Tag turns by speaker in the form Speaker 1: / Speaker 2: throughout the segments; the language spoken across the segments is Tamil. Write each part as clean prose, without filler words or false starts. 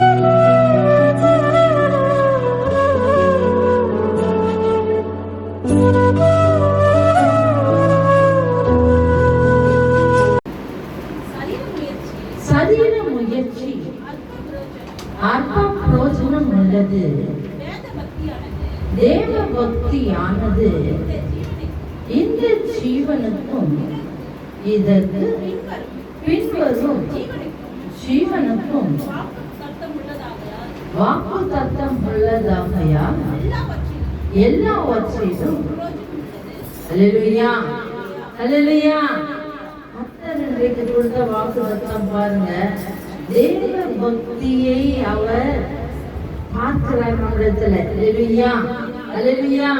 Speaker 1: சரீர முயற்சி அற்ப பிரயோஜனம் உள்ளது. தேவ பக்தியானது இந்த ஜீவனுக்கும் இதற்கு பின்வரும் ஜீவனுக்கும் வாக்கு தத்தம் உள்ளதாகையால் எல்லாவற்றிலும் அல்லேலூயா அல்லேலூயா இன்றைக்கு கொடுத்த வாக்கு தத்தம் பாருங்க. தேவ பக்தியை அவர் பார்க்கிறார் நம்மிடத்துல. அல்லேலூயா அல்லேலூயா.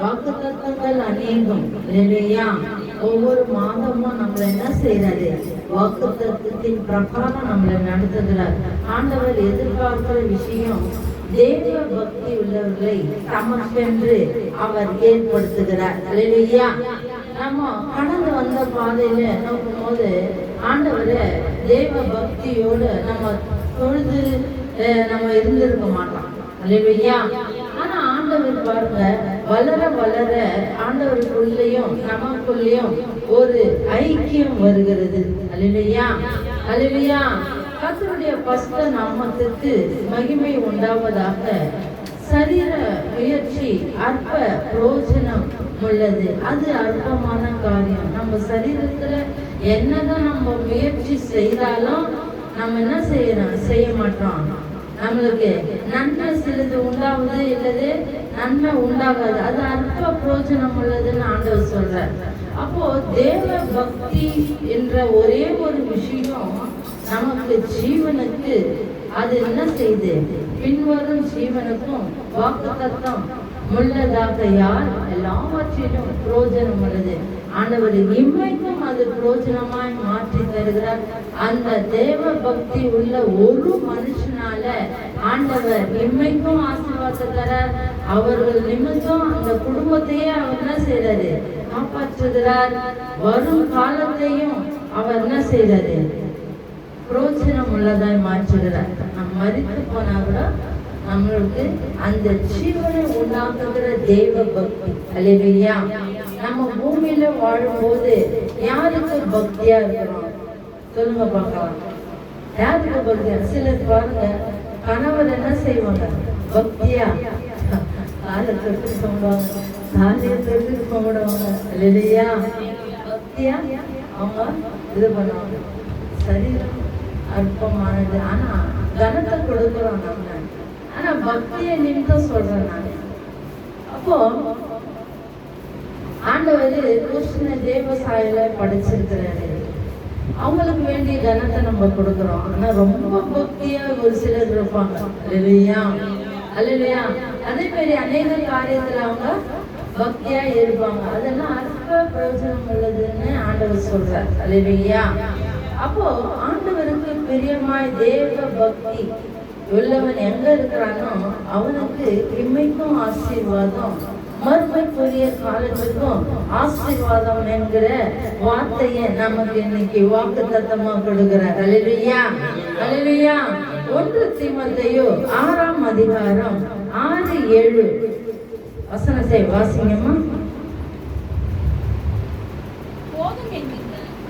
Speaker 1: வாக்கு தத்தங்கள் அநேகம். அல்லேலூயா. ஒவ்வொரு மாதமும் நம்மள என்ன செய்யறாரு? வாக்கு தத்தத்தின் பிரகாரம் நம்மளை நடத்துகிறார். ஆண்டவர் எதிர்பார்க்கிற விஷயம் தேவ பக்தி உள்ளவர்களை தமக்கென்று அவர் ஏற்படுத்துகிறார். அல்லேலூயா. நம்ம கடந்து வந்த பாதையில நோக்கும் போது ஆண்டவரை தேவ பக்தியோடு நம்ம தொழுது நம்ம இருந்திருக்க மாட்டோம். அல்லேலூயா. ஆனா ஆண்டவர் பாருங்க, வளர வளர ஆண்டவருக்குள்ளேயும் நமக்குள்ளேயும் ஒரு ஐக்கியம் வருகிறது. அல்லேலூயா அல்லேலூயா. கர்த்தருடைய பரிசுத்த நாமத்திற்கு மகிமை உண்டாவதாக. சரீர முயற்சி அற்ப பிரயோஜனம் உள்ளது. அது அற்பமான காரியம். நம்ம சரீரத்துல என்னதான் நம்ம முயற்சி செய்தாலும் நம்ம என்ன செய்ய மாட்டோம். நம்மளுக்கு நன்மை சிறிது உண்டாவது இல்லது நன்மை உண்டாகாது. அது அற்ப பிரயோஜனம் உள்ளதுன்னு ஆண்டவர் சொல்றார். அப்போ தேவ பக்தி என்ற ஒரே ஒரு விஷயம் நமக்கு ஜீவனுக்கு அது என்ன செய்து பின்வரும் ஜீவனுக்கும் வாக்கு தத்தம் உள்ளதாக யார் எல்லாவற்றிலும் பிரயோஜனம் உள்ளது. ஆண்டவர் இம்மைக்கும் அது பிரயோஜனமாய் மாற்றி தருகிறார். அந்த தேவ பக்தி உள்ள ஒரு மனுஷனால ஆண்டவர் இம்மைக்கும் ஆசீர்வாதம். அவர்கள் நிமித்தம் அந்த குடும்பத்தையே அவர் என்ன செய்யறாரு? காப்பாற்றுகிறார். வரும் காலத்தையும் அவர் என்ன செய்யறாரு? பிரயோஜனம் உள்ளதாய் மாற்றுகிறார். நம்ம மரித்து போனா கூட நம்மளுக்கு அந்த ஜீவனை உண்டாக்குகிற தேவ பக்தி. அல்லேலூயா. நம்ம பூமியில வாழும்போது யாருக்கு பக்தியா இருக்கிறோம் சொல்லுங்க பார்க்கலாம். யாருக்கு பக்தியா? சிலர் பாருங்க, கணவர் என்ன செய்வாங்க? பக்தியா காலை தொட்டு கும்பிடுவாங்க, காலையை தொட்டு கும்பிடுவாங்க. அல்லேலூயா. பக்தியா அவங்க இது பண்ணுவாங்க. சரீரம் அற்பமானது, ஆனா கனத்தை கொடுக்கிறோம் நம்ம. ஆனா பக்தியை நிமித்தம் சொல்றேன் நான். அப்போ ஆண்டவர் கிருஷ்ண தேவசாயில படைச்சிருக்கிறாரு. அவங்களுக்கு வேண்டிய கனத்தை நம்ம கொடுக்கிறோம். ஆனா ரொம்ப பக்தியா ஒரு சிலர் இருப்பாங்க. அல்லேலூயா அல்லேலூயா. அதே மாதிரி அநேக காரியத்துல அவங்க பக்தியா இருப்பாங்க. அதெல்லாம் அற்ப பிரயோஜனம் உள்ளதுன்னு ஆண்டவர் சொல்றார். அல்லேலூயா. அப்போ ஆண்டவருக்கு பிரியமாய் தேவ பக்தி உள்ளவன் எங்க இருக்கிறானோ அவனுக்கு இம்மைக்கும் ஆசீர்வாதம், மறுமைக்குரிய காலத்துக்கும் ஆசீர்வாதம் என்கிற வார்த்தையை நமக்கு இன்னைக்கு வாக்கு தத்தமா கொடுக்கிறார். அல்லேலூயா அல்லேலூயா. 1 தீமோத்தேயு 6ஆம் அதிகாரம் 6-7 வசனத்தை வாசிங்கம்மா.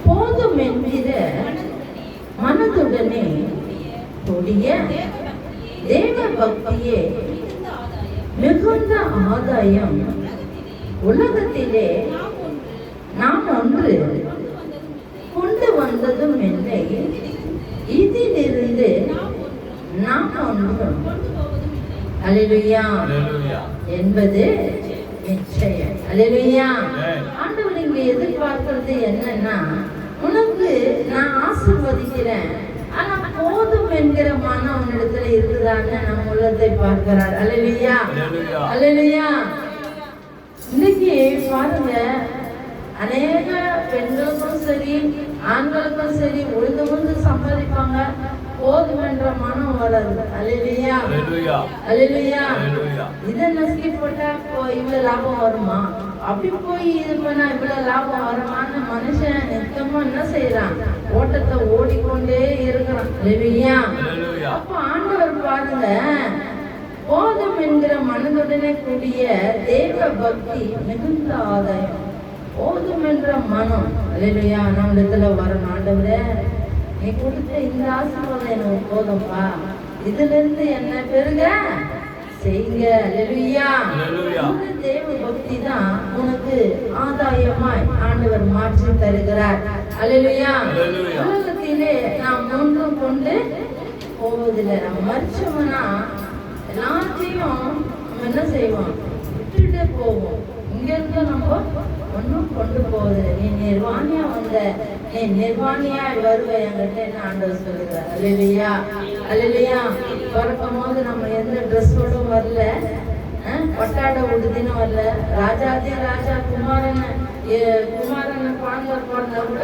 Speaker 1: போதும் என்கிற மனதுடனே கூடிய தேவ பக்தியே மிகுந்த ஆதாயம். உலகத்திலே நாம் ஒன்று கொண்டு வந்ததும் இல்லை, இதிலிருந்து நாம் ஒன்றும் அல்லேலூயா என்பது நிச்சயம். அல்லேலூயா. ஆண்டவர் இங்க எதிர்பார்க்கிறது என்னன்னா, உனக்கு நான் ஆசீர்வதிக்கிறேன், ஆனா போதும் என்கிற மனம் அவனிடத்துல இருக்குதான்னு நம்ம உள்ளத்தை பார்க்கிறார். அல்லேலூயா அல்லேலூயா. இன்னைக்கு பாருங்க, அநேக பெண்களுக்கும் சரி ஆண்களுக்கும் சரி உழுது சம்பாதிப்பாங்க, போதும் என்ற மனம் வராது. அல்லேலூயா அல்லேலூயா. இதை நசுக்கி போட்டா இவ்வளவு லாபம் வருமா, அப்படி போய் இது பண்ணா இவ்வளவு லாபம் வருமான்னு மனுஷன் நித்தமா என்ன செய்யறான்? ஓட்டத்தை ஓடிக்கொண்டே இருக்கிறான். அல்லேலூயா. அப்ப ஆண்டவர் பாருங்க, போதும் என்கிற மனதுடனே கூடிய தேவ பக்தி மிகுந்த ஆதாயம். போதும் என்ற மனம் அல்லேலூயா நம்மிடத்துல வரணும். ஆண்டவரே, நீ கொடுத்த இந்த ஆசீர்வாதம் எனக்கு போதும்பா, இதுல இருந்து என்ன பெருக செய்யுங்க. அல்லேலூயா. இந்த தேவ பக்தி தான் உனக்கு ஆதாயமாய் ஆண்டவர் மாற்றி தருகிறார். அல்லேலூயா. உலகத்திலே நாம் ஒன்றும் கொண்டு போவதில்லை. நம்ம மறிச்சோம்னா எல்லாத்தையும் நம்ம என்ன செய்வோம், விட்டுட்டு போவோம். இங்க இருந்து நம்ம ஒன்றும் கொண்டு போகுது. நீ நிர்வாணியா வந்த, நீ நிர்வாணியா வருவ என்கிட்ட ஆண்டவர் சொல்லுகிறார். அல்லேலூயா. அல்லேலூயா. பிறக்கும் போது நம்ம எந்த ட்ரெஸ்ஸோடும் வரல, பட்டாட உடுதின்னு வரல. ராஜாதி ராஜா குமாரனை குழந்தை பிறந்தா கூட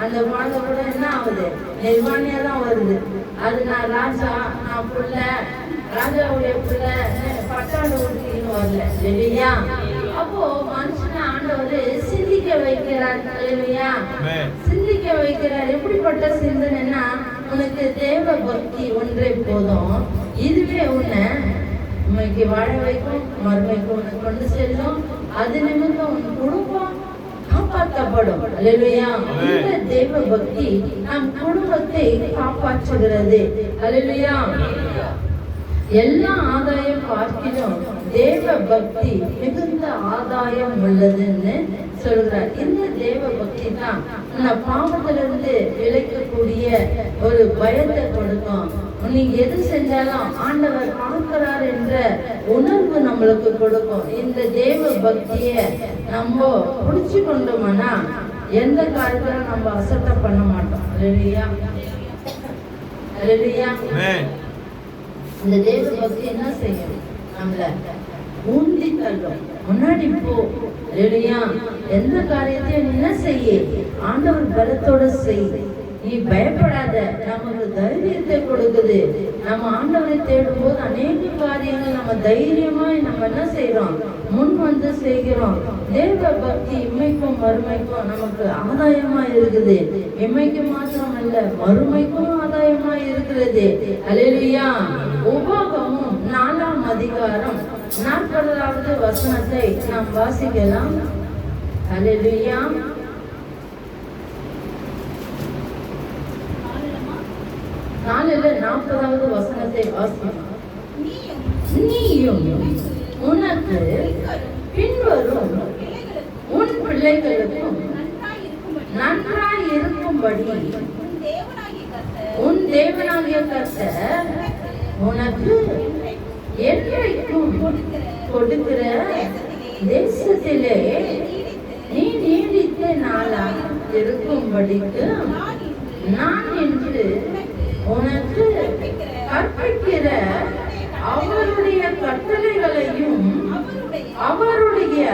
Speaker 1: அந்த குழந்தை கூட என்ன ஆகுது, நிர்வாணியா தான் வருது. அது நான் ராஜா, நான் பிள்ளை, ராஜாவுடைய பிள்ளை, பட்டாட உடுத்தின்னு வரல. இல்லையா? அப்போ மனுஷனை ஆண்டவர் சிந்திக்க வைக்கிறார். இல்லையா? சிந்திக்க வைக்கிறார். எப்படிப்பட்ட சிந்தனைன்னா, உனக்கு தேவ பக்தி ஒன்றே போதும். இதுவே உன்னை உண்மைக்கு வாழ வைக்கும், மறுமைக்கு உன்னை கொண்டு செல்லும். அது நிமித்தம் உன் குடும்பம் காப்பாற்றப்படும். அல்லேலூயா. இந்த தேவ பக்தி நம் குடும்பத்தை காப்பாற்றுகிறது. அல்லேலூயா. எல்லா ஆதாயம் பார்க்கிலும் தேவ பக்தி மிகுந்த ஆதாயம் உள்ளதுன்னு சொல்றார். இந்த தேவ பக்தி தான் இந்த பாவத்திலிருந்து விளைக்கக்கூடிய ஒரு பயத்தை கொடுக்கும். நீங்க எது செஞ்சாலும் ஆண்டவர் பார்க்கிறார் என்ற உணர்வு நம்மளுக்கு கொடுக்கும். இந்த தேவ பக்திய நம்ம புடிச்சு கொண்டோம்னா எந்த காரியத்துல நம்ம அசட்டை பண்ண மாட்டோம். அல்லேலூயா. அல்லேலூயா. இந்த தேவ பக்தி என்ன செய்யும், நம்மள ஊந்தி தள்ளும். முன்னாடி போ. அல்லேலூயா. எந்த காரியத்தையும் என்ன செய்ய, ஆண்டவர் பலத்தோட செய். நீ பயப்படாத. நமக்கு தைரியத்தை கொடுக்குது. நம்ம ஆண்டவரை தேடும் போது அநேக காரியங்கள் நம்ம தைரியமாய் நம்ம என்ன செய்யறோம், முன் வந்து செய்கிறோம். தேவ பக்தி இம்மைக்கும் மறுமைக்கும் நமக்கு ஆதாயமா இருக்குது. இம்மைக்கு மாத்திரம் அல்ல, மறுமைக்கும் ஆதாயமா இருக்கிறது. அல்லேலூயா. உபாகமும் 4ஆம் அதிகாரம் 40வது வசனத்தை நாம் வாசிக்கலாம். அல்லேலூயா. 4:40வது வசனத்தை வாசிக்கலாம். நீயும் உனக்கு பின்வரும் உன் பிள்ளைகளுக்கும் நன்றாய் இருக்கும்படி உன் தேவனாகிய கர்த்தர் உனக்கு என்றைக்கும் கொடுக்கிற தேசத்திலே நீ நீடித்த நாளா இருக்கும்படிக்கு நான் என்று உனக்கு கற்பிக்கிற அவருடைய கட்டளைகளையும் அவருடைய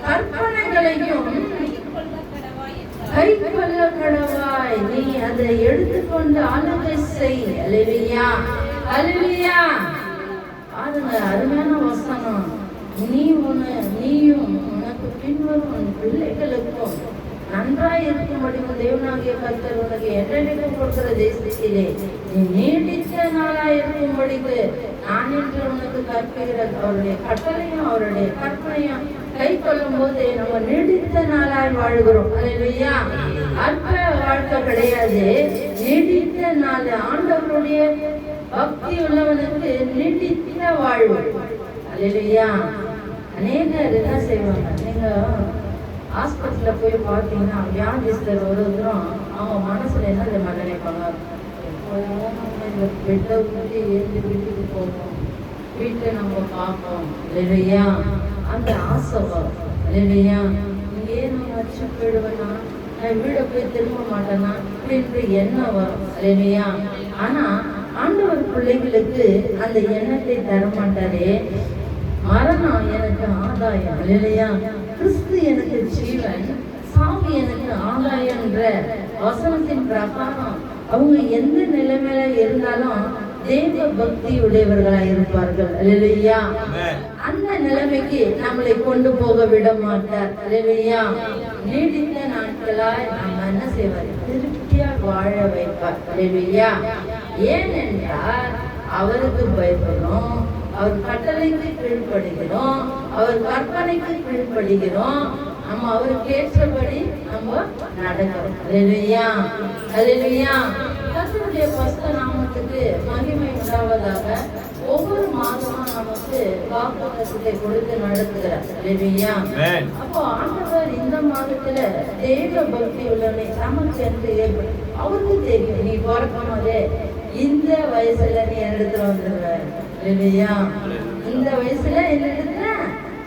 Speaker 1: கற்பனைகளையும் கைக்கொள்ள கடவாய். நீ அதை எடுத்துக்கொண்டு ஆளுகை செய். அல்லேலூயா. அல்லேலூயா. பாருங்க, அருமையான வசனம். நீயும் உனக்கு பின்வரும் உன் பிள்ளைகளுக்கும் நன்றாய் இருக்கும்படி தேவனாகிய கர்த்தர் உனக்கு என்றைக்கும் கொடுக்கிற தேசத்திலே நீ நீடித்த நாளாய் இருக்கும்படிக்கு நான் என்று உனக்கு கற்பிக்கிற அவருடைய கட்டளையும் அவருடைய கற்பனையும் கை கொள்ளும் போது நம்ம நீடித்த நாளாய் வாழ்கிறோம். அல்லேலூயா. அற்ப வாழ்க்கை கிடையாது, நீடித்த நாள். ஆண்டவருடைய பக்தி உள்ளவனுக்கு நீடித்த வாழ்வு. அல்லேலூயா. அநேகர் என்ன செய்வாங்க, நீங்க ஹாஸ்பிட்டல்ல போய் பார்த்தீங்கன்னா வியாதிஸ்தர் ஒருத்தரும் அவங்க மனசுல என்ன தெரியுமா நினைப்பாங்க, இந்த பெட்டை ஊற்றி ஏற்றி வீட்டுக்கு போகும், வீட்டை நம்ம பார்ப்போம். இல்லையா? அந்த ஆசை வரும். இல்லையா? இங்கே நம்ம வச்சு போயிடுவேன்னா, நான் வீடை போய் திரும்ப மாட்டேன்னா அப்படின்ற எண்ணம் வரும். இல்லையா? ஆனா ஆண்டவர் பிள்ளைகளுக்கு அந்த எண்ணத்தை தரமாட்டாரே. மரணம் எனக்கு ஆதாயம். இல்லையா? கிறிஸ்து எனக்கு ஜீவன், சாமி எனக்கு ஆதாயம்ன்ற வசனத்தின் பிரகாரம் அவங்க எந்த நிலைமையில இருந்தாலும் தேவ பக்தி உடையவர்களா இருப்பார்கள். அல்லேலூயா. அந்த நிலைமைக்கு நம்மளை கொண்டு போக விட மாட்டார். அல்லேலூயா. நீடித்த நாட்களாய் நம்ம என்ன செய்வார், திருப்தியா வாழ வைப்பார். அல்லேலூயா. ஏனென்றால் அவருக்கு பயப்படுறோம், அவர் கட்டளைக்கு கீழ்ப்படுகிறோம், அவர் கற்பனைக்கு கீழ்ப்படுகிறோம், நம்ம அவருக்கு ஏற்றபடி நம்ம நடக்கிறோம். அல்லேலூயா, அல்லேலூயா. கர்த்தருடைய பரிசுத்த நாமத்துக்கு மகிமை உண்டாவதாக. ஒவ்வொரு மாதமும் நமக்கு வாக்குத்தத்தத்தை கொடுத்து நடத்துகிறார். அல்லேலூயா. அப்போ ஆண்டவர் இந்த மாதத்துல தேவ பக்தி உள்ளவனை நமக்கு என்று ஏற்படும். அவருக்கு தெரியும், நீ பிறக்கும் போதே இந்த வயசுல நீ என்னிடத்துல வந்துடுவ. அல்லேலூயா. இந்த வயசுல என்னிடத்துல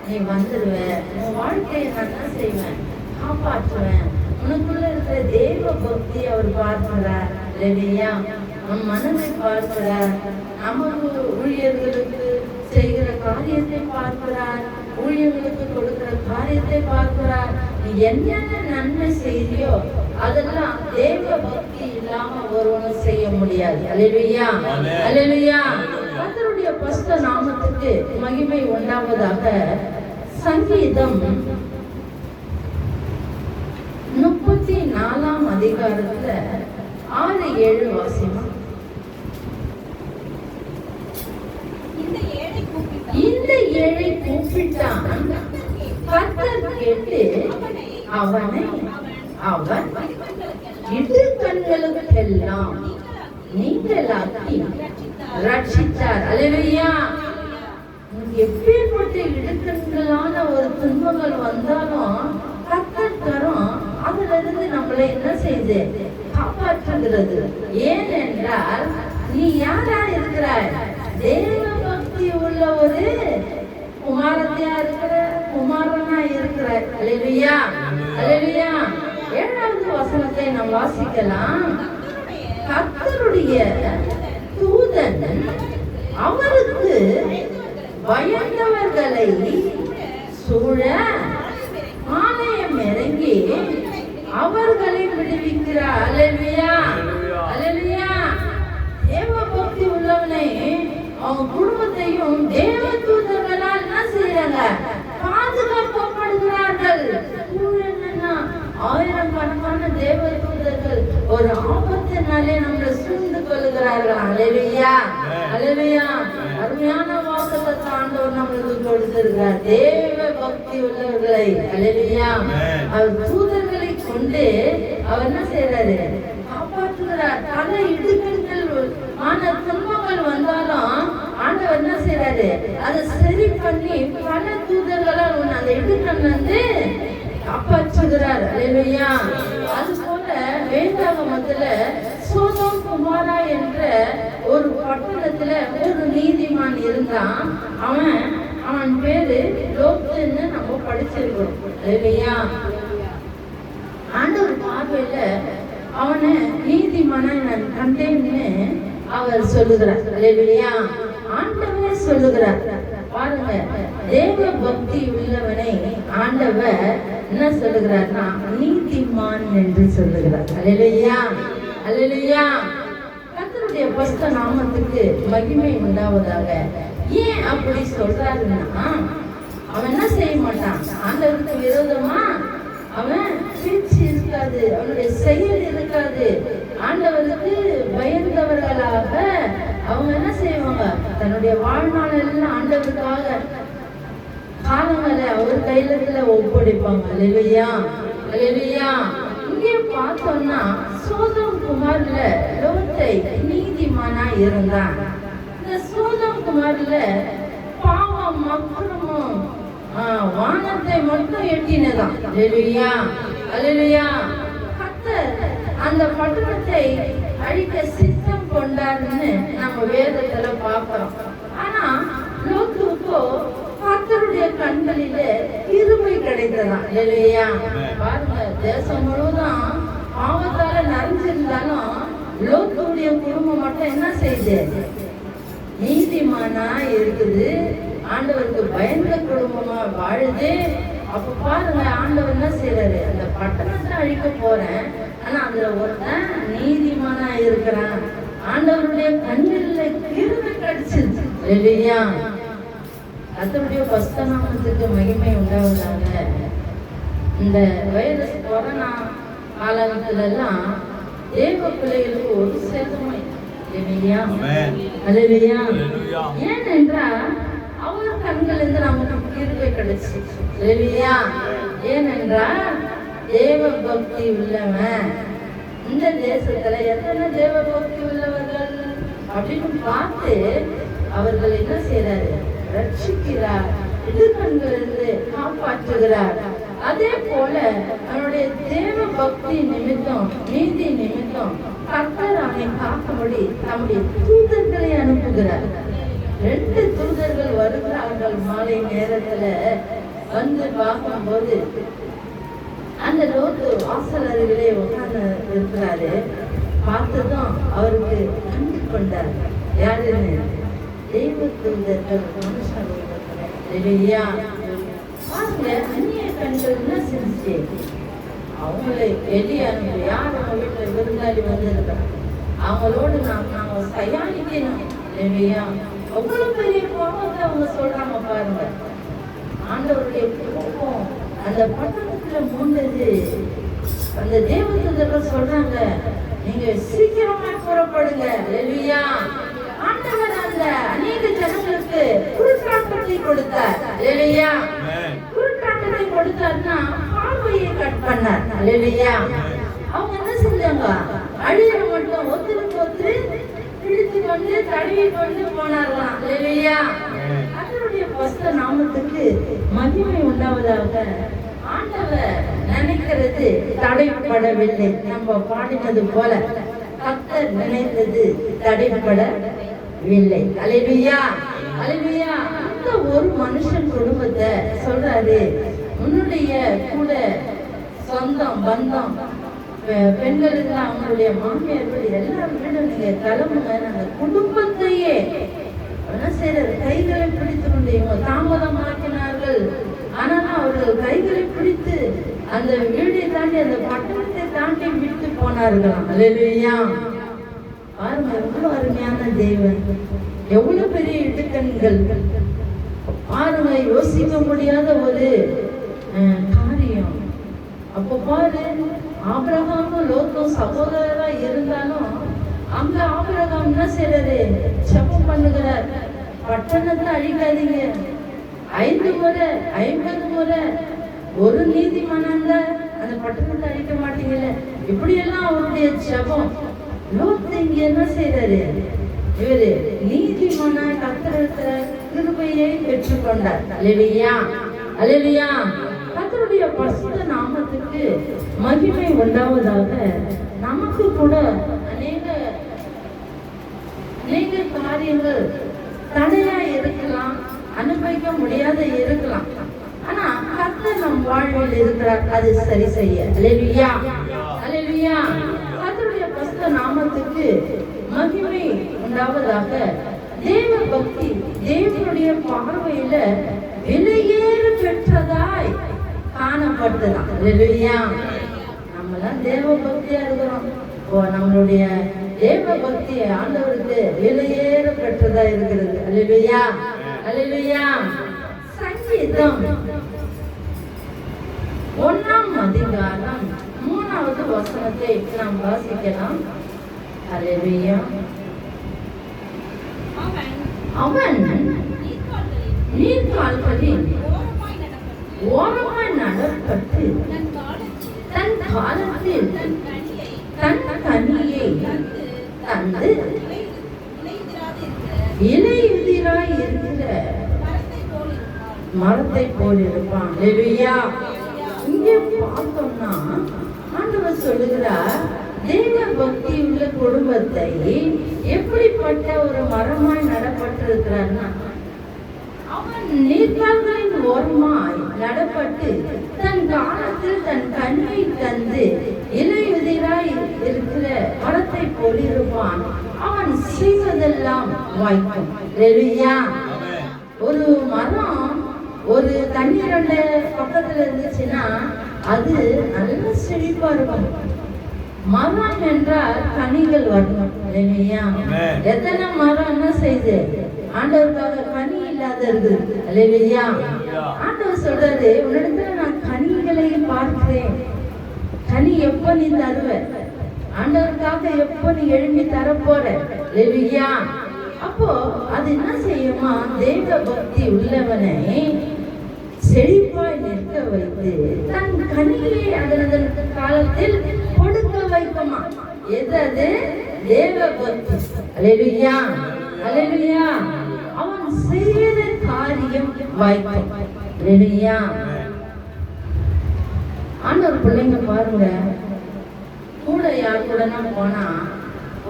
Speaker 1: நீ வந்துடுவ. உன் வாழ்க்கையை நான் என்ன செய்வேன்? காப்பாற்றுவேன். உனக்குள்ள இருக்கிற தேவ பக்தி அவர் பார்க்கிறார். அல்லேலூயா. நம் மனதை பார்க்கிறார். நமக்கு ஊழியர்களுக்கு செய்கிற காரியத்தை பார்க்கிறார். ஊழியர்களுக்கு கொடுக்கிற காரியத்தை பார்க்கிறார். நீ என்னென்ன நன்மை செய்தியோ அதெல்லாம் தேவ பக்தி இல்லாம ஒருவனும் செய்ய முடியாது. அல்லேலூயா, அல்லேலூயா. கர்த்தருடைய பரிசுத்த நாமத்துக்கு மகிமை உண்டாவதாக. சங்கீதம் 34ஆம் அதிகாரத்துல 6-7 வாசிமா. இந்த ஏழை கூப்பிட்டான், கர்த்தர் கேட்டு அவனை அவன் இடுக்கண்களுக்கெல்லாம் நீங்களாக்கி ரட்சித்தார். அல்லேலூயா. எப்பேற்பட்ட இடுக்கண்களான ஒரு துன்பங்கள் வந்தாலும் கர்த்தர் தரும், அதுல இருந்து நம்மளை என்ன செய்து காப்பாற்றுகிறது. ஏனென்றால் நீ யாரா இருக்கிறாய்? தேவ பக்தி உள்ள ஒரு குமாரத்தையா இருக்கிற, குமாரனா இருக்கிற. அல்லேலூயா, அல்லேலூயா. 7வது வசனத்தை நாம் வாசிக்கலாம். கர்த்தருடைய தூதன் அவருக்கு பயந்தவர்களை சூழ ஆலயம் இறங்கி அவர்களை விடுவிக்கிறார். அல்லேலூயா, அல்லேலூயா. தேவ பக்தி உள்ளவனை அவங்க குடும்பத்தையும் தேவ தூதர்களால் என்ன செய்யறாங்க? பாதுகாக்கப்படுகிறார்கள். ஆயிரக்கணக்கான தேவ தூதர்கள் ஒரு ஆபத்தினாலே நம்மளை சூழ்ந்து கொள்கிறார்கள். அல்லேலூயா, அல்லேலூயா. அருமையான வாக்குத்தத்தத்தை ஆண்டவர் நம்மளுக்கு கொடுத்திருக்கிறார். தேவ பக்தி உள்ளவர்களை, அல்லேலூயா, அவர் தூதர்களை கொண்டு அவர் என்ன செய்யறாரு? காப்பாற்றுகிறார். பல இடுக்கண்கள் ஆன துன்பங்கள் வந்தாலும் ஆண்டவர் என்ன செய்யறாரு? அதை சரி பண்ணி பல தூதர்களால் அந்த இடுக்கண் வந்து காப்பாற்றுகிறார். அல்லேலூயா. அது போல வேதாகமத்துல சோதோம் குமாரா என்ற ஒரு பட்டணத்துல ஒரு நீதிமான் இருந்தான். அவன் பேரு லோத்துன்னு நம்ம படிச்சிருக்கிறோம். அல்லேலூயா. ஆண்டவர் பார்வையில அவனை நீதிமானா நான் கண்டேன்னு அவர் சொல்லுகிறார். அல்லேலூயா. ஆண்டவரே சொல்லுகிறார். பாருங்க, தேவ பக்தி உள்ளவனை ஆண்டவர் என்ன சொல்லுகிறார்னா நீதிமான் என்று சொல்லுகிறார். அல்லேலூயா, அல்லேலூயா. கர்த்தருடைய பரிசுத்த நாமத்துக்கு மகிமை உண்டாவதாக. ஏன் அப்படி சொல்றாருன்னா, அவன் என்ன செய்ய மாட்டான்? ஆண்டவருக்கு விரோதமா அவன் பேச்சு இருக்காது, அவனுடைய செயல் இருக்காது. ஆண்டவருக்கு பயந்தவர்களாக அவங்க என்ன செய்வாங்க? தன்னுடைய வாழ்நாள் எல்லாம் ஆண்டவருக்காக காலங்களை அவர் கையில ஒப்படைப்பாங்க. அல்லேலூயா, அல்லேலூயா. இங்கே பார்த்தோம்னா சோதோம் குமார்ல லோத்தை நீதிமானா இருந்தான். இந்த சோதோம் குமார்ல பாவம் அக்கிரமம் வானத்தை மட்டும் எட்டினதான். அல்லேலூயா, அல்லேலூயா. கர்த்தர் அந்த பட்டணத்தை அழிக்க சித்தம் கொண்டாருன்னு நம்ம வேதத்துல பார்க்கிறோம். ஆனா லோத்துக்கோ கர்த்தருடைய கண்களில கிருபை கிடைத்ததான். அல்லேலூயா. பாருங்க, தேசம் முழுவதும் பாவத்தால நிறைஞ்சிருந்தாலும் லோத்துடைய குடும்பம் மட்டும் என்ன செய்யுது? நீதிமானா இருக்குது. ஆண்டவருக்கு பயந்த குடும்பமா வாழுது. அப்ப பாருங்க, ஆண்டவர் என்ன செய்யறாரு? அந்த பட்டணத்தை அழிக்க போறேன், ஆனா அதுல ஒருத்தன் நீதிமானா இருக்கிறான். ஆண்டவருடைய கண்ணில் கிருபை கிடைச்சிருச்சு. இல்லையா? கர்த்தருடைய பரிசுத்த நாமத்துக்கு மகிமை உண்டாவதாக. இந்த வைரஸ் கொரோனா காலத்துல எல்லாம் தேவ பிள்ளைகளுக்கு ஒரு சேதமும் அல்லேலூயா. ஏனென்றால் அவர் கண்களிலிருந்து நமக்கு கிருபை கிடைச்சு. அல்லேலூயா. ஏனென்றால் தேவ பக்தி உள்ளவன் இந்த தேசத்துல எத்தனை தேவ பக்தி உள்ளவர்கள் அப்படின்னு பார்த்து அவர்கள் என்ன செய்யறாரு? ரட்சிக்கிறார், இடுக்கண்களிலிருந்து காப்பாற்றுகிறார். அதே போல அவனுடைய தேவ பக்தி நிமித்தம், நீதி நிமித்தம் கர்த்தர் அவனை காக்கும்படி தம்முடைய தூதர்களை அனுப்புகிறார். 2 தூதர்கள் வருகிறார்கள். மாலை நேரத்துல வந்து பார்க்கும்போது அந்த லோத்து வாசல் அருகிலே உட்கார்ந்து இருக்கிறாரு. பார்த்ததும் அவருக்கு கண்டு கொண்டார். யாருன்னு? தெய்வ தூதர்கள் மனுஷன். பாருங்க, அந்நிய கண்கள் என்ன செஞ்சு அவங்களை வெளியே அனுப்பி, யார் நம்ம வீட்டுல விருந்தாளி வந்திருக்காங்க அவங்களோடு நாங்க தயாரிக்கணும் இல்லையா? அவ்வளவு பெரிய கோபத்தை அவங்க சொல்றாங்க. பாருங்க, ஆண்டவருடைய கோபம் அந்த பட்டணத்துல மூண்டது. அந்த தேவதூதர்கள் சொல்றாங்க, நீங்க சீக்கிரமா புறப்படுங்க. இல்லையா? ஆண்டவர் அந்த அநேக ஜனங்களுக்கு குருட்டாட்டத்தை கொடுத்தார். இல்லையா? குருட்டாட்டத்தை கொடுத்தார்னா பார்வையை கட் பண்ணார். இல்லையா? அவங்க என்ன செஞ்சாங்க? அழிய மட்டும் ஒருத்தருக்கு ஒருத்தர் பிடித்து கொண்டு தடவி கொண்டு போனார்களாம். இல்லையா? அவருடைய பஸ்த நாமத்துக்கு மகிமை உண்டாவதாக. ஆண்டவர் நினைக்கிறது தடைப்படவில்லை. நம்ம பாடினது போல கர்த்தர் நினைத்தது தடைப்படவில்லை. அல்லேலூயா, அல்லேலூயா. அந்த ஒரு மனுஷன் குடும்பத்தை சொல்றாரு, உன்னுடைய கூட சொந்தம் பந்தம் பெண்களுக்கு அவங்களுடைய மாமியார்கள் எல்லாரும் வீடும் நீங்க கிளம்புங்க. அந்த குடும்பத்தையே என்ன செய்யறது? கைகளை பிடித்து கொண்டு இவங்க தாமதமாக்கினார்கள். ஆனாலும் அவர்கள் கைகளை பிடித்து அந்த வீடை தாண்டி அந்த பட்டணத்தை தாண்டி விட்டு போனார்களாம். அல்லேலூயா. பாருங்க, எவ்வளவு அருமையான தேவன், எவ்வளவு பெரிய இடுக்கண்கள் பாருங்க. யோசிக்க முடியாத ஒரு காரியம். அப்ப பாரு, ஆபிரகாமும் லோத்தும் சகோதரரா இருந்தாலும் அங்க ஆபிரகாம் என்ன செய்யறாரு? ஜெபம் பண்ணுகிறார், பட்டணத்தை அழிக்காதீங்க. 5 முறை 50 முறை ஒரு நீதிமன்றம் அந்த பட்டணத்தை அழிக்க மாட்டீங்கல்ல. இப்படி எல்லாம் அவருடைய ஜெபம். லோத்து இங்க என்ன செய்யறாரு? இவரு நீதிமன்ற கர்த்தருடைய கிருபையை பெற்றுக்கொண்டார். அல்லேலூயா, அல்லேலூயா. கர்த்தருடைய பரிசுத்த நாமத்துக்கு மகிமை உண்டாவதாக. நமக்கு கூட அநேக காரியங்கள் தடையா இருக்கலாம், அனுபவிக்க முடியாத இருக்கலாம். ஆனா கர்த்தர் நம் வாழ்வில் இருக்கிறார் அது சரி செய்ய. அல்லேலூயா, அல்லேலூயா. கர்த்தருடைய பரிசுத்த நாமத்துக்கு மகிமை உண்டாவதாக. தேவ பக்தி தேவனுடைய பார்வையில விலையேற பெற்றதாய் காணப்பட்டதான். அல்லேலூயா. நம்மலாம் தேவ பக்தியா இருக்கிறோம். நம்மளுடைய தேவ பக்தி ஆண்டவருக்கு விலையேற பெற்றதா இருக்கிறது. அல்லேலூயா, அல்லேலூயா. சங்கீதம் 1ஆம் அதிகாரம் 3வது வசனத்தை நாம் வாசிக்கலாம். அல்லேலூயா. அவன் நீர்கால்களில் ஓரமாய் நடப்பட்டு தன் காலத்தில் தன் கனியை தந்து இலையுதிராய் இருக்கிற மரத்தை போல் இருப்பான். அல்லேலூயா. இங்கே பார்த்தோம்னா ஆண்டவர் சொல்லுகிறார், தேவ பக்தி உள்ள குடும்பத்தை எப்படிப்பட்ட ஒரு மரமாய் நடப்பட்டிருக்கிறார்னா, அவன் நீர்கால்களின் ஓரமாய் நடப்பட்டு தன் காலத்தில் தன் கனியை தந்து இலையுதிராய் இருக்கிற மரத்தை போல் இருப்பான். அவன் செய்வதெல்லாம் வாய்க்கும். அல்லேலூயா. ஒரு மரம் ஒரு தண்ணீரோட பக்கத்துல இருந்துச்சுன்னா அது நல்ல செழிப்பா இருக்கும். மரம் என்றால் கனிகள் வரணும். இல்லையா? எத்தனை மரம் என்ன செய்து ஆண்டவருக்காக கனி இல்லாத இருக்குது. அல்லேலூயா. ஆண்டவர் சொல்றாரு, உன்னிடத்துல நான் கனிகளை பார்க்கிறேன். கனி எப்ப நீ தருவ? ஆண்டவருக்காக எப்போ நீ எழுப்பி தரப்போற? அல்லேலூயா. அப்போ அது என்ன செய்யுமா? தேவ பக்தி உள்ளவனை செழிப்பாய் நிற்க வைத்து தன் கனியை அதன் காலத்தில் கொடுக்க வைக்குமா. எது? தேவ பக்தி. அல்லேலூயா, அல்லேலூயா. அவன் செய்த காரியம் வாய்க்கும். அல்லேலூயா. ஆண்டவர் பிள்ளைங்க பாருங்க, கூட யார் கூட போனா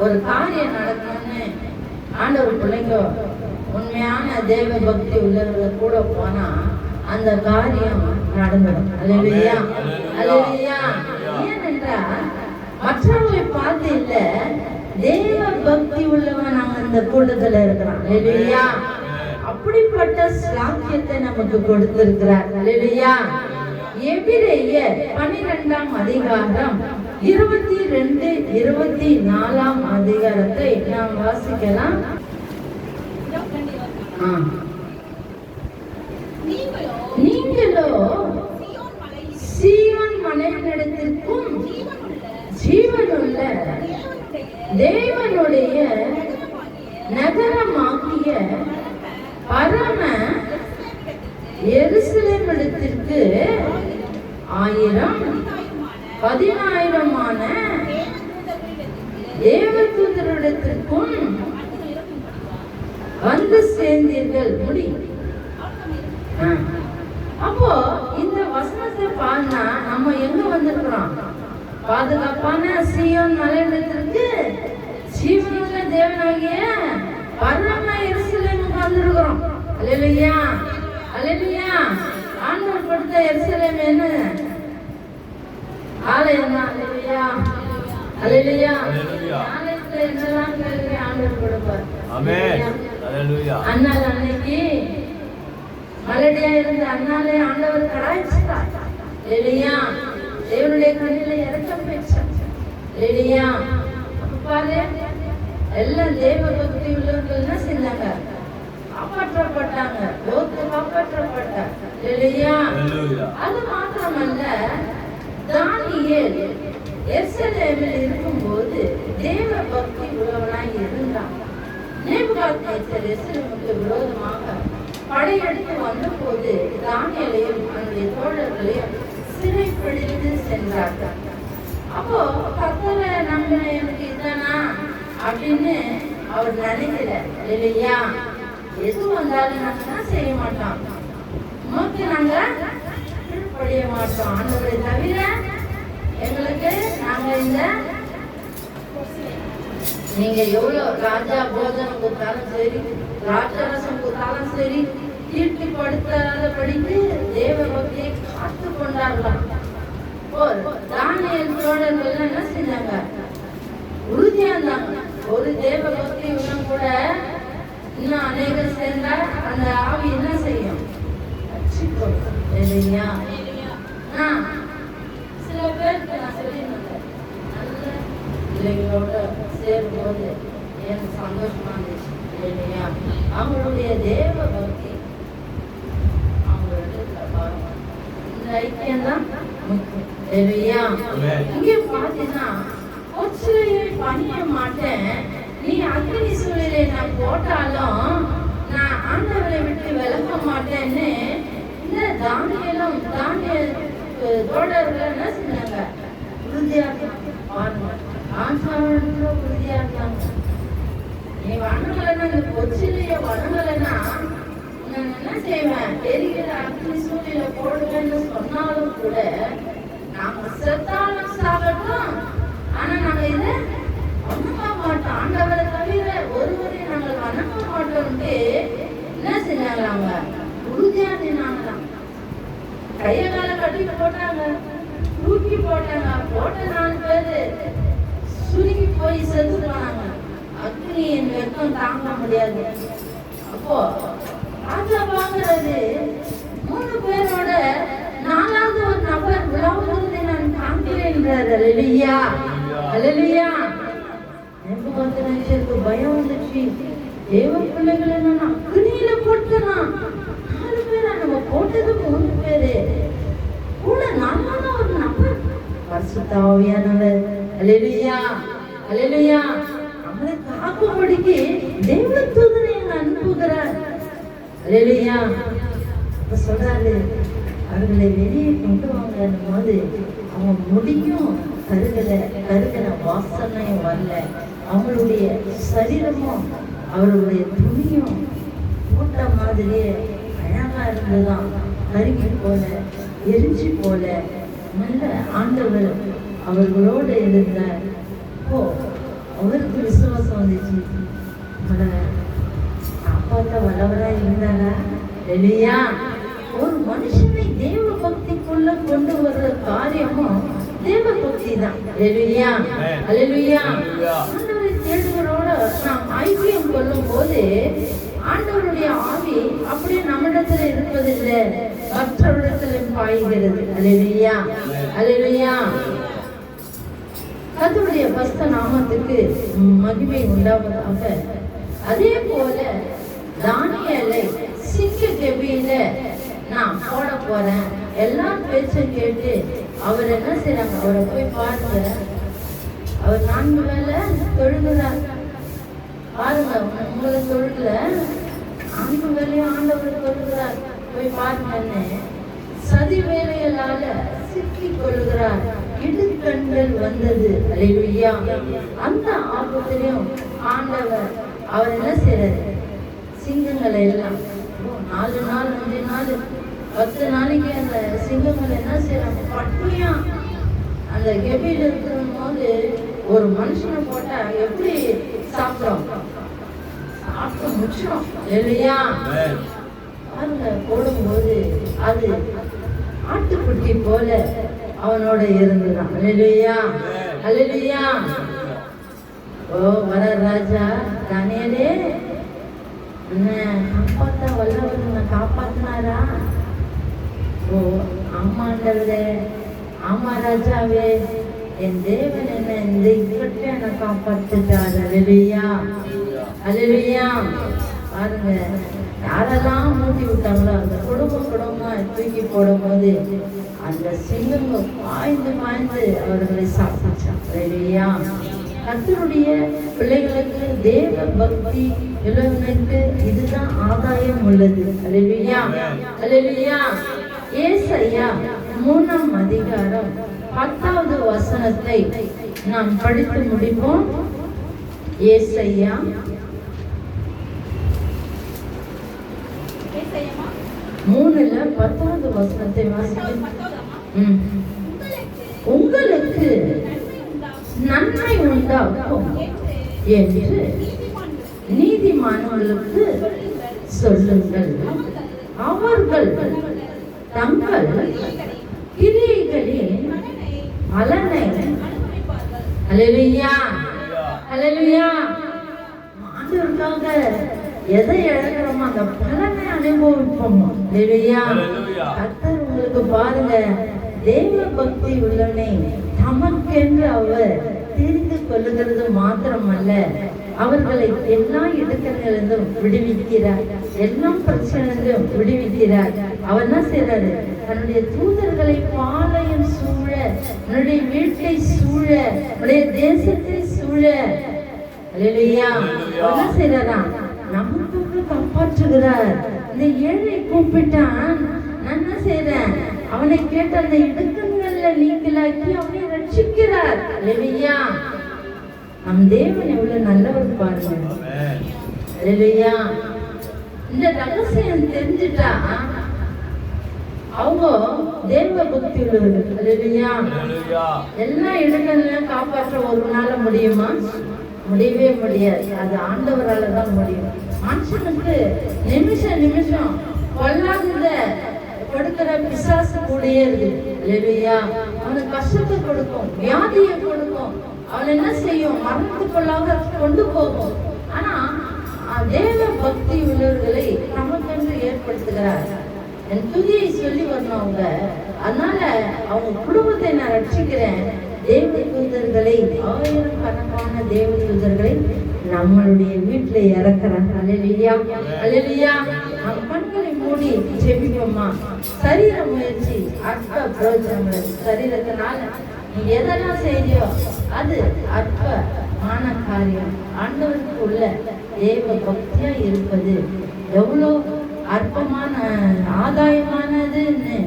Speaker 1: ஒரு காரியம் நடக்கணும்னு ஆண்டவர் பிள்ளைங்க உண்மையான தேவ பக்தி உள்ளவங்க கூட போனா அந்த காரியம் நடந்துடும். அல்லேலூயா, அல்லேலூயா. ஏனென்றால் மற்றவங்களை பார்த்து இல்ல, தேவ பக்தி உள்ளவன் நாங்க அந்த கூட்டத்துல இருக்கிறான். அல்லேலூயா. அப்படிப்பட்ட சாக்கியத்தை நமக்கு கொடுத்திருக்கிறார். அல்லேலூயா. எபிரேயர் 12ஆம் அதிகாரம் 22, 24ஆம் அதிகாரத்தை நாம் வாசிக்கலாம். நீங்களோ சீயோன் மலையினிடத்திற்கும் ஜீவனுள்ள தேவனுடைய நகரமாகிய பரம எருசலேமிடத்திற்கு 10,000-10,000 தேவதூதரிடத்திற்கும் வந்து சேர்ந்தீர்கள். அப்போ இந்த வசனத்தை பாருனா நம்ம எங்க வந்திருக்கிறோம்? பாதுகாப்பான சீயோன் மலையிடத்திற்கு ஜீவனுள்ள தேவனாகிய பரம எருசலேமுக்கு வந்திருக்கிறோம். அல்லேலூயா, அல்லேலூயா. ஆண்டவர் கொடுத்த எருசலேம் என்ன? ஆலயம் தான். அல்லேலூயா, அல்லேலூயா. ஆலயத்துல என்னெல்லாம் கேள்வி ஆண்டவர் கொடுப்பார். ஆமென், அல்லேலூயா. அண்ணால அன்னைக்கு மலடியா இருந்த அண்ணாலே ஆண்டவர் கடாய்ச்சார். அல்லேலூயா. தேவனுடைய கண்ணில இரக்கம் பெற்றார். அல்லேலூயா. அப்ப பாரு, எல்லாம் தேவ பக்தி உள்ளவர்கள் என்ன செஞ்சாங்க? காப்பாற்றப்பட்டாங்க. லோத்து காப்பாற்றப்பட்டார். அல்லேலூயா. அது மாத்திரமல்ல, தானியேல் எருசலேமில் இருக்கும்போது தேவ பக்தி உள்ளவனாய் இருந்தான். நேபுகாத்நேச்சர் எருசலேமுக்கு விரோதமாக படையெடுத்து வந்தபோது தானியேலையும் அவனுடைய தோழர்களையும் சிறைப்பிடித்து சென்றார்கள். அப்போ கர்த்தரை நம்பின எனக்கு இதுதானா அப்படின்னு அவர் நினைக்கல. இல்லையா? எது வந்தாலும் நாங்க என்ன செய்ய மாட்டோம், உமக்கு நாங்க கீழ்ப்படிய மாட்டோம். ஆண்டவரை தவிர எங்களுக்கு நாங்க இந்த நீங்க எவ்வளவு ராஜா போஜனம் கொடுத்தாலும் சரி, ராஜரசம் கொடுத்தாலும் சரி, தீட்டுப்படுத்தாதபடிக்கு தேவ பக்தியை காத்து கொண்டாடலாம். தானியேல் தோழர்கள் என்ன செஞ்சாங்க? உறுதியா இருந்தாங்க. ஒரு தேவ பக்தி இன்னும் கூட இன்னும் அநேகர் சேர்ந்தா அந்த ஆவி என்ன செய்யும்? இல்லையா? சில பேருக்கு நான் சொல்லியிருந்தேன், நல்ல பிள்ளைங்களோட சேரும்போது எனக்கு சந்தோஷமா இருந்துச்சு. இல்லையா? அவங்களுடைய தேவ பக்தி அவங்களோட இந்த ஐக்கியம்தான் முக்கியம். இல்லையா? இங்கே பார்த்தீங்கன்னா கொச்சிலையை பணிய மாட்டேன், நீ அக்னி சூழலை நான் போட்டாலும் நான் ஆண்டவரை விட்டு விலக மாட்டேன்னு இந்த தானியலும் தானியல் தோழர்கள் என்ன செஞ்சாங்க? உறுதியா பாருங்க, ஆசாரத்துல உறுதியா இருந்தாங்க. நீ வணங்கலைன்னா, இந்த கொச்சிலைய வணங்கலைன்னா நான் என்ன செய்வேன்? எரிகிற அக்னி சூழல போடுவேன்னு சொன்னாலும் கூட நாங்க செத்தாலும் சாகட்டும், ஆனா நாங்க இதை வணங்க மாட்டோம். ஆண்டவரை தவிர ஒருவரை நாங்கள் வணங்க மாட்டோம்ட்டு என்ன செஞ்சாங்களாங்க? உறுதியா நின்னாங்களாம். கைய கால கட்டிட்டு போட்டாங்க, தூக்கி போட்டாங்க. போட்ட 4 பேரு சுருங்கி போய் செத்து போனாங்க. அக்னியின் வெப்பம் தாங்க முடியாது. அப்போ ராஜா பாக்குறது 3 பேரோட 4வது ஒரு நபர் உலாவுறதை நான் காண்கிறேன்றார். அல்லேலூயா, அல்லேலூயா. நேபுகாத்நேச்சருக்கு பயம் வந்துச்சு. தேவ பிள்ளைகள் என்னன்னா அக்னியில போட்டுறான். 4 பேரா? நம்ம போட்டது 3 பேரு கூட 4வது ஒரு நபர் பரிசுத்த ஆவியானவர் அல்லேலூயா அல்லேலூயா. அவரை காக்கும்படிக்கு தேவ தூதனை அனுப்புகிறார். அல்லேலூயா. அப்ப சொல்றாரு, அவர்களை வெளியே கொண்டு வாங்க போது அவங்க முடியும் கருகின வாசனையும் வரல, அவங்களுடைய சரீரமும் அவருடைய துணியும் போட்ட மாதிரியே அழகா இருந்ததுதான். கருகி போல எரிஞ்சி போல நல்ல ஆண்டவர் அவர்களோடு இருந்தார். ஓ, அவருக்கு விசுவாசம் வந்துச்சு. அப்பாத்த வல்லவரா இருந்தாரா? இல்லையா? ஒரு மனுஷனை தேவ பக்திக்குள்ள கொண்டு வர்ற காரியமும் தேவ பக்தி தான். அல்லேலூயா அல்லேலூயா. ஆண்டவரை தேடுவரோட நாம் ஐக்கியம் கொள்ளும் போது ஆண்டவருடைய ஆவி அப்படியே நம்மிடத்துல இருப்பதில்லை, மற்றவரிடத்துல பாய்கிறது. அல்லேலூயா அல்லேலூயா. கர்த்தருடைய பரிசுத்த நாமத்துக்கு மகிமை உண்டாவதாக. அதே போல தானியேலை சிங்க கெபியில நான் போட போறேன் எல்லா பேச்சும் கேட்டு அவர் என்ன செய்யறாங்க, அவரை போய் பாருங்க. அவர் 4 வேளை தொழுகிறார். பாருங்க, உங்களை தொழுகல 4 வேளையும் ஆண்டவர் தொழுகிறார். போய் பாருங்கன்னு சதி வேலைகளால சிக்கிக் கொள்கிறார். இடுக்கண்கள் வந்தது. அல்லேலூயா. அந்த ஆபத்திலையும் ஆண்டவர் அவர் என்ன செய்யறாரு, சிங்கங்களை எல்லாம் 4 நாள் 5 நாள் 10 நாளைக்கு அந்த சிங்கங்கள் என்ன செய்யறாங்க, பட்டினியா அந்த கெபியில் இருக்கிற போது ஒரு மனுஷனை போட்டா எப்படி சாப்பிடும், சாப்பிட்டு முடிச்சிடும். இல்லையா? பாருங்க, போடும்போது அது ஆட்டுக்குட்டி போல அவனோட இருந்துதான். அல்லேலூயா அல்லேலூயா. ஓ, வர ராஜா தானியேலே, காப்பாத்த வல்லவருங்க காப்பாத்தினாரா? ஓ, ஆமாண்டவரே, ஆமா ராஜாவே, என் தேவன் என்ன இந்த இக்கட்ட என்ன காப்பாத்துட்டார். அல்லேலூயா அல்லேலூயா. பாருங்க, யாரெல்லாம் மூட்டி விட்டாங்களோ அந்த குடும்பமா தூக்கி போடும் போது அந்த சிங்கங்கள் பாய்ந்து அவர்களை சாப்பிட்டான். அல்லேலூயா. கர்த்தருடைய பிள்ளைகளுக்கு தேவ பக்தி உள்ளவனுக்கு இதுதான் ஆதாயம் உள்ளது. அல்லேலூயா அல்லேலூயா. ஏசாயா 3ஆம் அதிகாரம் 10வது வசனத்தை நாம் படித்து முடிப்போம். ஏசாயா 3:10வது வசனத்தை வாசிக்கிறேன். உங்களுக்கு நன்மை உண்டாகும் என்று நீதிமான்களுக்கு சொல்லுங்கள், அவர்கள் தங்கள் கிரியைகளின் பலனை அல்லேலூயா அல்லேலூயா. ஆண்டவருக்காக எதை இழக்கிறோமோ அந்த பலனை அனுபவிப்போமா? அல்லேலூயா. கர்த்தர் உங்களுக்கு பாருங்க, தேவ பக்தி உள்ளவனை தமக்கென்று அவர் தெரிந்து கொள்ளுகிறது மாத்திரமல்ல, அவர்களை எல்லா இடுக்கணிலிருந்தும் விடுவிக்கிறார், எல்லா பிரச்சனையிலும் விடுவிக்கிறார். அவர் என்ன செய்யறாரு, தன்னுடைய தூதர்களை பாளையம் சூழ, தன்னுடைய வீட்டை சூழ, தன்னுடைய தேசத்தை சூழ. அல்லேலூயா. என்ன செய்யறா, நமக்கு காப்பாற்றுகிறார். இந்த ஏழை கூப்பிட்டான், நான் என்ன செய்யறேன், அவனை கேட்ட அந்த இடுக்கண்கள்ல நீங்களாக்கி அவனை ரட்சிக்கிறார். அல்லேலூயா. நம் தேவன் எவ்வளவு நல்லவர் பாருங்க. அல்லேலூயா. இந்த ரகசியம் தெரிஞ்சுட்டா அவங்க தேவ பக்தி உள்ளவர்கள். அல்லேலூயா. எல்லா இடங்களையும் காப்பாற்ற ஒரு நாள் முடியுமா? முடியவே முடியாது. அது ஆண்டவரால தான் முடியும். மனுஷனுக்கு நிமிஷம் கொல்லாத கொடுக்கிற பிசாசு கூடயே இருக்கு. அல்லேலூயா. அவனுக்கு கஷ்டத்தை கொடுக்கும், வியாதியை கொடுக்கும், அவன் என்ன செய்யும், மரணத்துக்குள்ளாக கொண்டு போகும். ஆனா தேவ பக்தி உள்ளவர்களை நமக்கென்று ஏற்படுத்துகிறார். என் துதியை சொல்லி வரணும் அவங்க. அதனால அவங்க குடும்பத்தை நான் ரட்சிக்கிறேன். தேவ தூதர்களை, 1000 கணக்கான தேவ தூதர்களை நம்மளுடைய வீட்டுல இறக்குறாங்க. அல்லேலூயா அல்லேலூயா. நம்ம கண்களை மூடி ஜெபிப்போமா? சரீர முயற்சி அற்ப பிரயோஜனம். சரீரத்தினால நீ எதெல்லாம் செய்யோ அது அற்பமான காரியம். ஆண்டவருக்கு உள்ள தேவ பக்தியா இருப்பது எவ்வளோ அற்பமான ஆதாயமானதுன்னு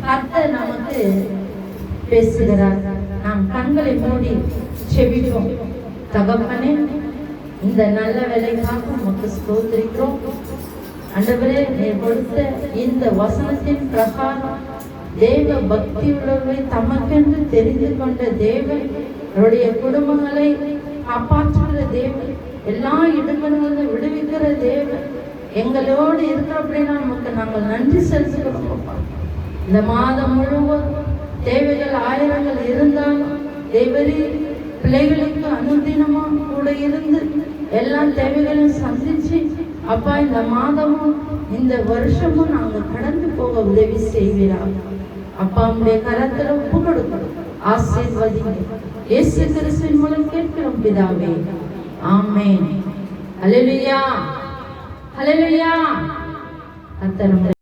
Speaker 1: கர்த்தர் நமக்கு பேசுகிறார். நாம் கண்களை மூடி செபிப்போம். தகப்பனே, இந்த நல்ல வேலைக்காக நமக்கு ஸ்தோத்திரிக்கிறோம். ஆண்டவரே, நீர் கொடுத்த இந்த வசனத்தின் பிரகாரம் தேவ பக்தியுள்ளவர்களை தமக்கென்று தெரிந்து கொண்ட தேவன், அவருடைய குடும்பங்களை காப்பாற்றுகிற தேவன், எல்லா இடங்களிலும் விடுவிக்கிற தேவன் எங்களோடு இருக்கிறபடினா நமக்கு நாங்கள் நன்றி செலுத்துகிறோம். இந்த மாதம் முழுவதும் தேவைகள் ஆயிரங்கள் இருந்தாலும் தேவரீ பிள்ளைகளுக்கு அனுதினமா கூட இருந்து எல்லா தேவைகளையும் சந்திச்சு அப்பா இந்த மாதமும் இந்த வருஷமும் நாங்கள் கடந்து போக உதவி செய்வீராக. அப்பா உடைய கரத்துல ஒப்பு கொடுக்கிறோம். ஆசீர்வதிங்க. இயேசு கிறிஸ்துவின் மூலம் கேட்கிறோம் பிதாவே. ஆமென். ஹல்லேலூயா, ஹல்லேலூயா. கர்த்தர்